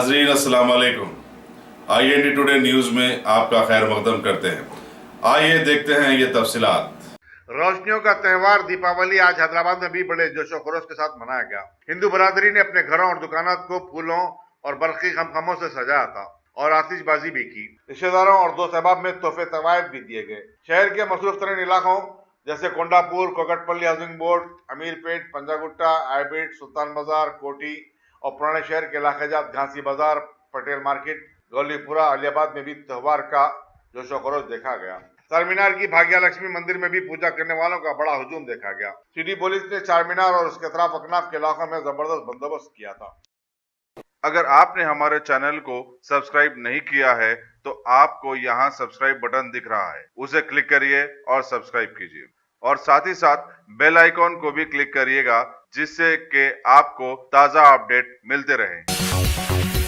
नाजरीन अस्सलाम वालेकुम। IND टुडे न्यूज में आपका खैर मकदम करते हैं। आइए देखते हैं ये तफसीलात। रोशनियों का त्योहार दीपावली आज हैदराबाद में भी बड़े जोशो खरोश के साथ मनाया गया। हिंदू बरादरी ने अपने घरों और दुकानात को फूलों और बरकी खमखमों से सजाया था और आतिशबाजी भी की। रिश्तेदारों और दोस्त अहबाब में तोहफे तवायफ भी दिए गए। शहर के मसरूफ तरीन इलाकों जैसे कोंडापुर, कोकटपल्ली हाउसिंग बोर्ड, अमीरपेट, पंजागुट्टा, आईबिट, सुल्तान बाजार, कोठी और पुराने शहर के इलाकेजात घासी बाजार, पटेल मार्केट, गौलीपुरा, अलियाबाद में भी त्योहार का जोशो खरोश देखा गया। चारमीनार की भाग्या लक्ष्मी मंदिर में भी पूजा करने वालों का बड़ा हुजूम देखा गया। सिटी पुलिस ने चारमीनार और उसके अतराफ अकनाफ के इलाकों में जबरदस्त बंदोबस्त किया था। अगर आपने हमारे चैनल को सब्सक्राइब नहीं किया है तो आपको यहाँ सब्सक्राइब बटन दिख रहा है, उसे क्लिक करिए और सब्सक्राइब कीजिए और साथ ही साथ बेल आइकॉन को भी क्लिक करिएगा जिससे कि आपको ताज़ा अपडेट मिलते रहें।